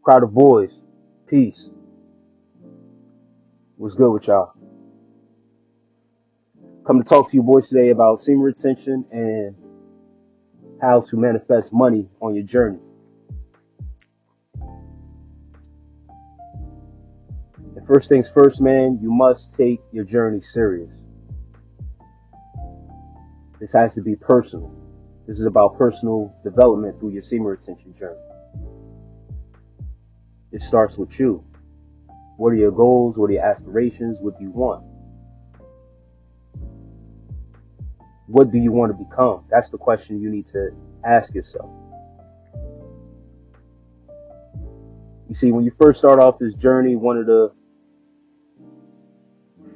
Crowd of boys, peace. What's good with y'all? Come to talk to you boys today about semen retention and how to manifest money on your journey. And first things first, man, you must take your journey serious. This has to be personal. This is about personal development through your semen retention journey. It starts with you. What are your goals? What are your aspirations? What do you want? What do you want to become? That's the question you need to ask yourself. You see, when you first start off this journey, one of the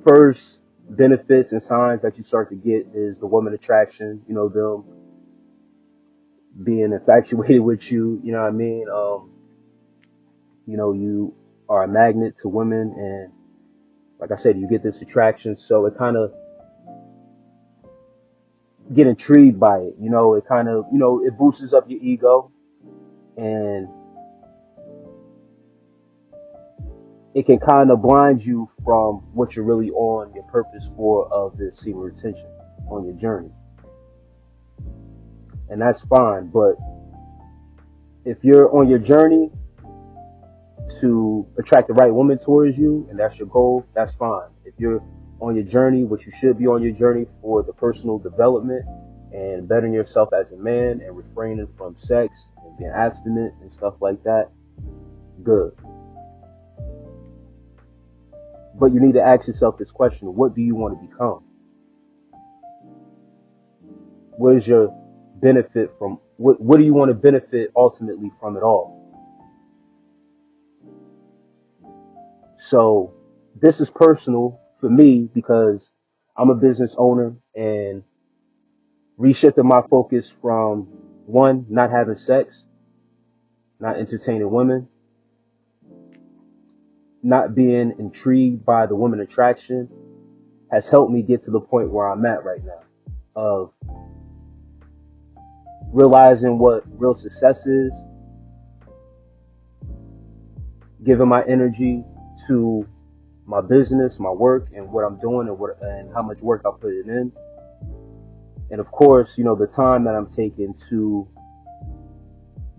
first benefits and signs that you start to get is the woman attraction, them being infatuated with you, you know what I mean? You are a magnet to women, and like I said, you get this attraction, so it kind of get intrigued by it, it kind of, it boosts up your ego, and it can kind of blind you from what you're really on, your purpose for of this semen retention on your journey. And that's fine, but if you're on your journey to attract the right woman towards you, and that's your goal, that's fine. If you're on your journey, what you should be on your journey for the personal development and bettering yourself as a man and refraining from sex and being abstinent and stuff like that, good. But you need to ask yourself this question: what do you want to become? What is your benefit from, what do you want to benefit ultimately from it all? So this is personal for me because I'm a business owner, and reshifting my focus from one, not having sex, not entertaining women, not being intrigued by the woman attraction has helped me get to the point where I'm at right now of realizing what real success is, giving my energy to my business, my work, and what I'm doing, and how much work I put it in. And of course, the time that I'm taking to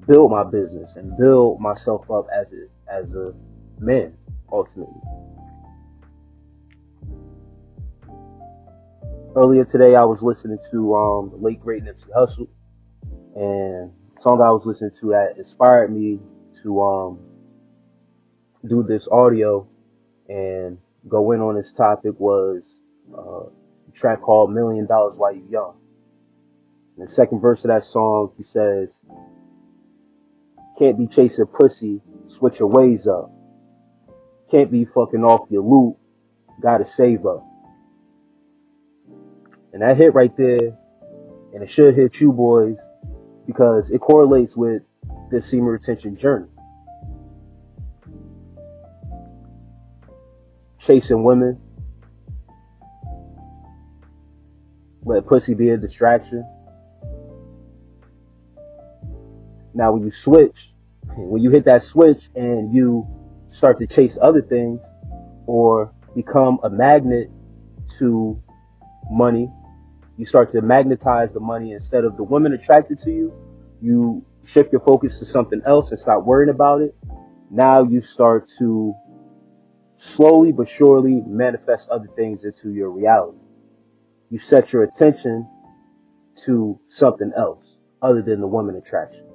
build my business and build myself up as a man, ultimately. Earlier today, I was listening to the late great Nipsey Hussle, and the song I was listening to that inspired me to do this audio and go in on this topic was a track called $1 Million While You Young. In the second verse of that song, he says, "Can't be chasing pussy, switch your ways up. Can't be fucking off your loot, gotta save up." And that hit right there, and it should hit you boys, because it correlates with this semen retention journey. Chasing women, let pussy be a distraction. Now when you hit that switch and you start to chase other things or become a magnet to money, you start to magnetize the money instead of the women attracted to you. You shift your focus to something else and stop worrying about it. Now you start to slowly but surely manifest other things into your reality. You set your attention to something else other than the woman attraction.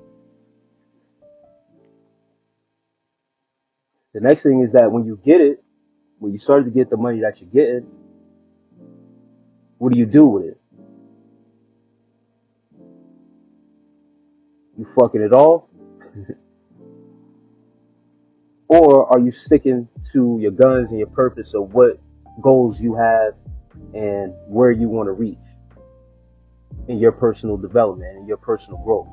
The next thing is that when you start to get the money that you're getting, what do you do with it? You fucking it off? Or are you sticking to your guns and your purpose of what goals you have and where you want to reach in your personal development and your personal growth?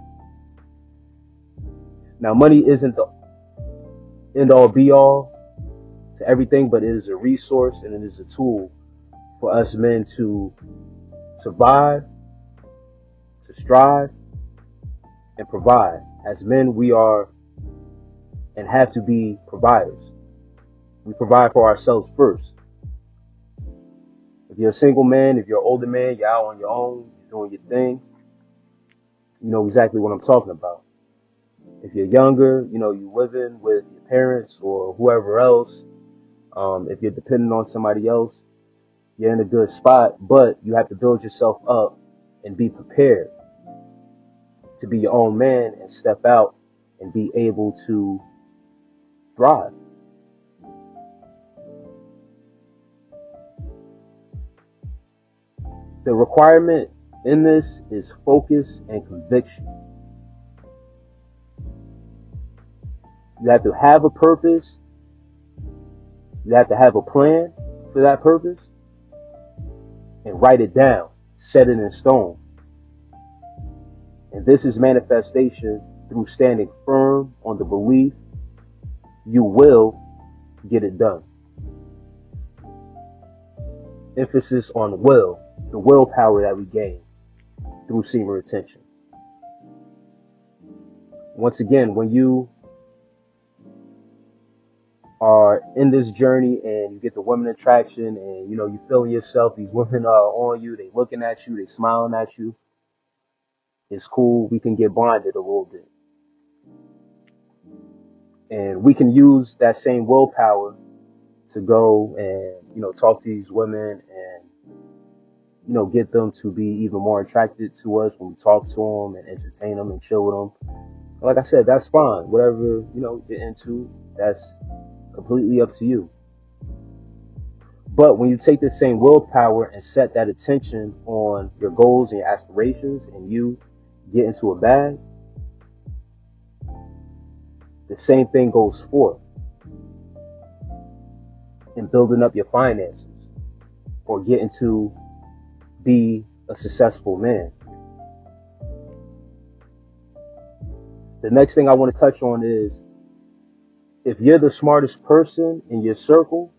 Now, money isn't the end all be all to everything, but it is a resource and it is a tool for us men to survive, to strive, and provide. As men, we are and have to be providers. We provide for ourselves first. If you're a single man, if you're an older man, you're out on your own, you're doing your thing, you know exactly what I'm talking about. If you're younger, you know, you living with your parents or whoever else, if you're depending on somebody else, you're in a good spot, but you have to build yourself up and be prepared to be your own man and step out and be able to thrive. The requirement in this is focus and conviction. You have to have a purpose. You have to have a plan for that purpose and write it down, set it in stone. And this is manifestation through standing firm on the belief you will get it done. Emphasis on will, the willpower that we gain through semen retention. Once again, when you are in this journey and you get the women attraction and you know you feeling yourself, these women are on you, they looking at you, they smiling at you, it's cool. We can get blinded a little bit, and we can use that same willpower to go and you know talk to these women and you know get them to be even more attracted to us when we talk to them and entertain them and chill with them. Like I said, that's fine. Whatever you know you're into, that's completely up to you. But when you take the same willpower and set that attention on your goals and your aspirations and you get into a bag, the same thing goes forth in building up your finances or getting to be a successful man. The next thing I want to touch on is if you're the smartest person in your circle,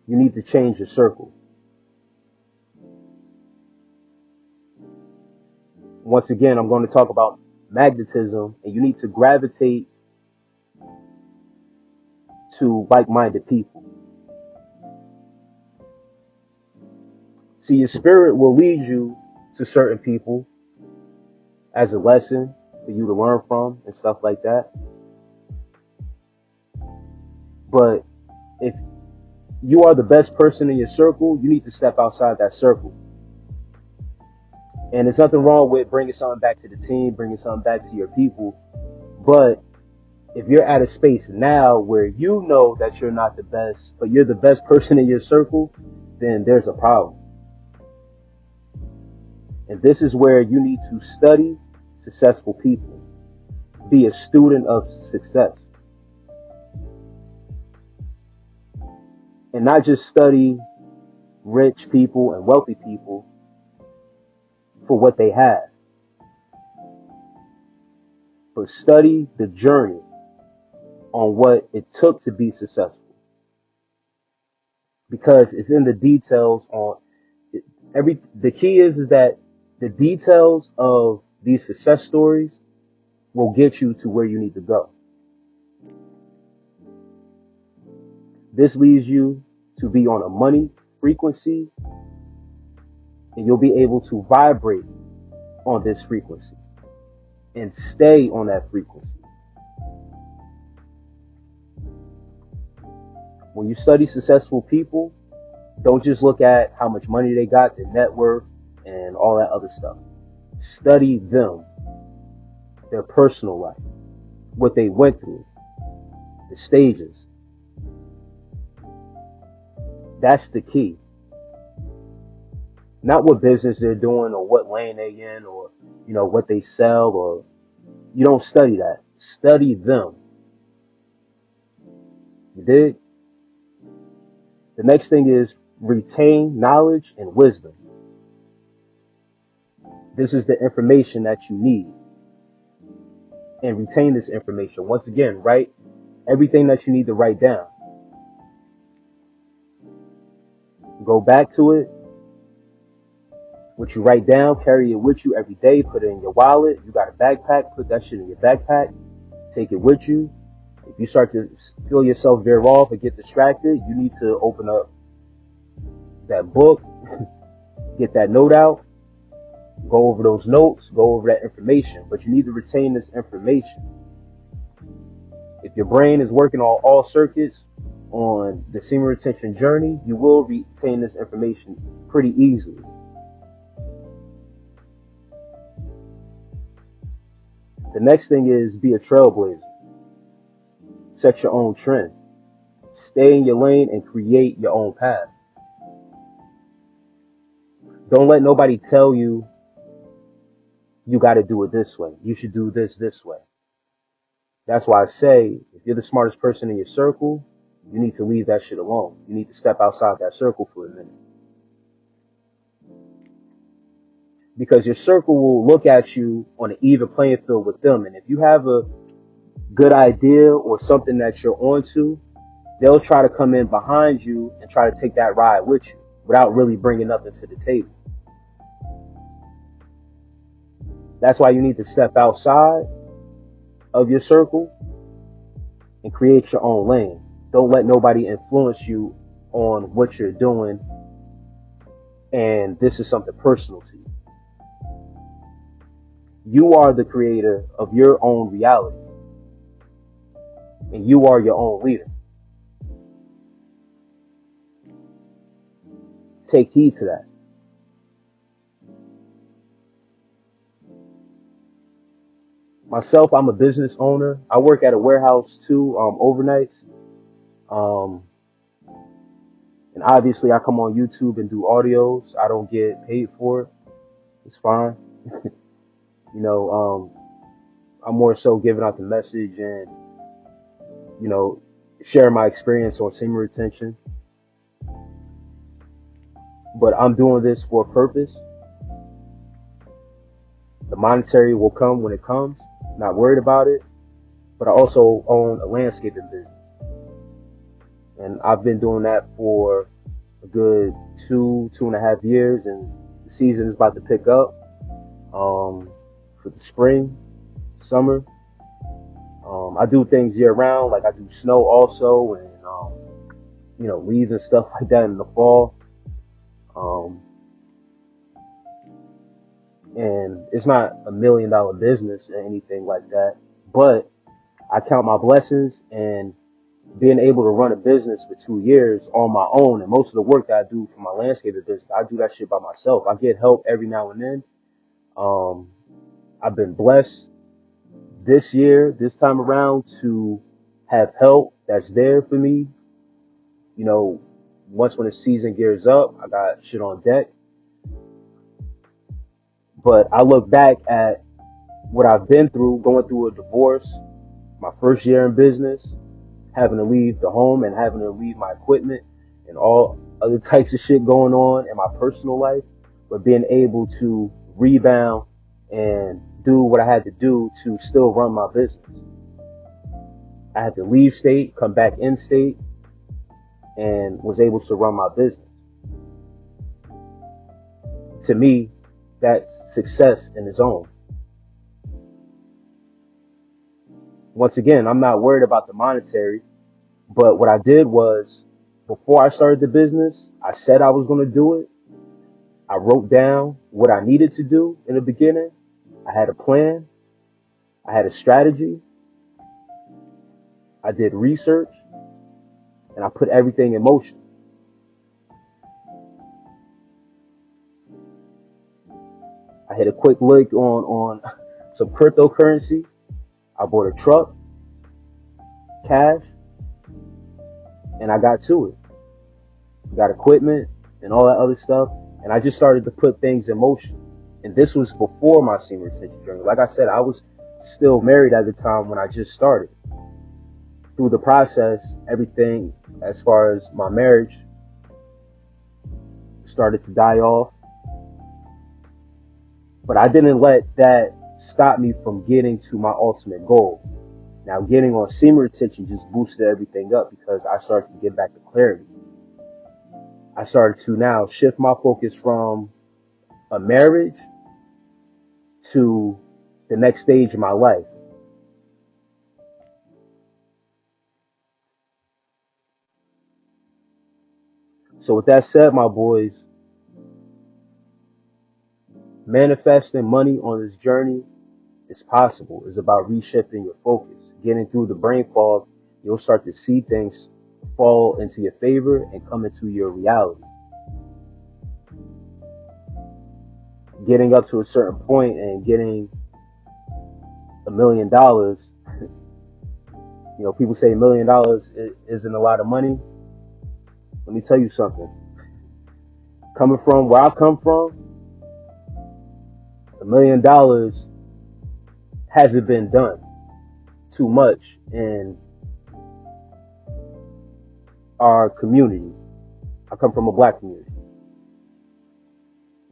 you need to change your circle. Once again, I'm going to talk about magnetism, and you need to gravitate to like-minded people. See, your spirit will lead you to certain people as a lesson for you to learn from and stuff like that. But if you are the best person in your circle, you need to step outside that circle. And there's nothing wrong with bringing something back to the team, bringing something back to your people. But if you're at a space now where you know that you're not the best, but you're the best person in your circle, then there's a problem. And this is where you need to study successful people. Be a student of success. And not just study rich people and wealthy people for what they have, but study the journey on what it took to be successful. Because it's in the details on the key is that the details of these success stories will get you to where you need to go. This leads you to be on a money frequency, and you'll be able to vibrate on this frequency and stay on that frequency. When you study successful people, don't just look at how much money they got, their net worth, and all that other stuff. Study them, their personal life, what they went through, the stages. That's the key. Not what business they're doing or what lane they in or, you know, what they sell, or you don't study that. Study them. You dig? The next thing is retain knowledge and wisdom. This is the information that you need. And retain this information. Once again, write everything that you need to write down. Go back to it. What you write down, carry it with you every day. Put it in your wallet. You got a backpack, put that shit in your backpack. Take it with you. If you start to feel yourself veer off and get distracted, you need to open up that book, get that note out, go over those notes, go over that information. But you need to retain this information. If your brain is working on all circuits on the semen retention journey, you will retain this information pretty easily. The next thing is be a trailblazer. Set your own trend. Stay in your lane and create your own path. Don't let nobody tell you you got to do it this way. You should do this way. That's why I say, if you're the smartest person in your circle, you need to leave that shit alone. You need to step outside that circle for a minute. Because your circle will look at you on an even playing field with them. And if you have a good idea or something that you're onto, they'll try to come in behind you and try to take that ride with you without really bringing nothing to the table. That's why you need to step outside of your circle and create your own lane. Don't let nobody influence you on what you're doing, and this is something personal to you. You are the creator of your own reality, and you are your own leader. Take heed to that. Myself, I'm a business owner. I work at a warehouse too, overnights. And obviously I come on YouTube and do audios. I don't get paid for it. It's fine. You know, I'm more so giving out the message and, you know, sharing my experience on semen retention. But I'm doing this for a purpose. The monetary will come when it comes. Not worried about it. But I also own a landscaping business. And I've been doing that for a good 2.5 years, and the season is about to pick up for the spring, summer. I do things year round, like I do snow also, and you know, leaves and stuff like that in the fall. And it's not $1 million business or anything like that, but I count my blessings, and being able to run a business for 2 years on my own, and most of the work that I do for my landscaping business, I do that shit by myself. I get help every now and then. I've been blessed this year, this time around, to have help that's there for me. You know, once when the season gears up, I got shit on deck. But I look back at what I've been through, going through a divorce, my first year in business, having to leave the home and having to leave my equipment and all other types of shit going on in my personal life, but being able to rebound and do what I had to do to still run my business. I had to leave state, come back in state, and was able to run my business. To me, that's success in its own. Once again, I'm not worried about the monetary, but what I did was, before I started the business, I said I was going to do it. I wrote down what I needed to do in the beginning. I had a plan. I had a strategy. I did research, and I put everything in motion. I hit a quick look on some cryptocurrency. I bought a truck, cash, and I got to it. Got equipment and all that other stuff, and I just started to put things in motion. And this was before my semen retention journey. Like I said, I was still married at the time when I just started. Through the process, everything as far as my marriage started to die off. But I didn't let that stop me from getting to my ultimate goal. Now, getting on semen retention just boosted everything up because I started to get back to clarity. I started to now shift my focus from a marriage to the next stage of my life. So with that said, my boys, manifesting money on this journey is possible. It's about reshifting your focus. Getting through the brain fog, you'll start to see things fall into your favor and come into your reality. Getting up to a certain point and getting $1 million, people say $1 million isn't a lot of money. Let me tell you something. Coming from where I come from, $1 million hasn't been done too much in our community. I come from a black community.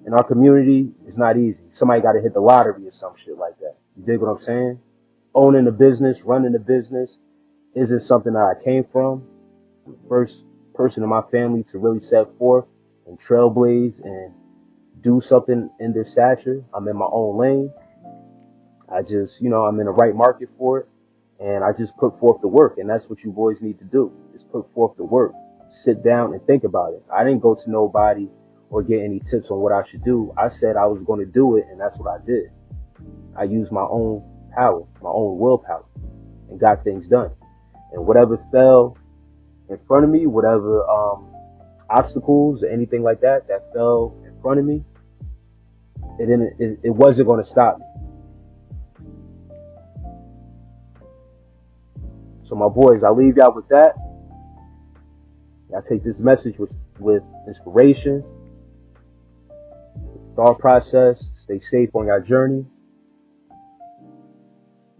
And our community is not easy. Somebody got to hit the lottery or some shit like that. You dig what I'm saying? Owning a business, running a business isn't something that I came from. I'm the first person in my family to really set forth and trailblaze and do something in this stature. I'm in my own lane. I just, I'm in the right market for it. And I just put forth the work. And that's what you boys need to do, is put forth the work. Sit down and think about it. I didn't go to nobody or get any tips on what I should do. I said I was going to do it, and that's what I did. I used my own power, my own willpower, and got things done. And whatever fell in front of me, whatever obstacles or anything like that fell in front of me, it wasn't going to stop me. So my boys, I'll leave y'all with that. Y'all take this message with inspiration, with thought process. Stay safe on your journey.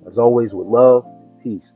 As always, with love and peace.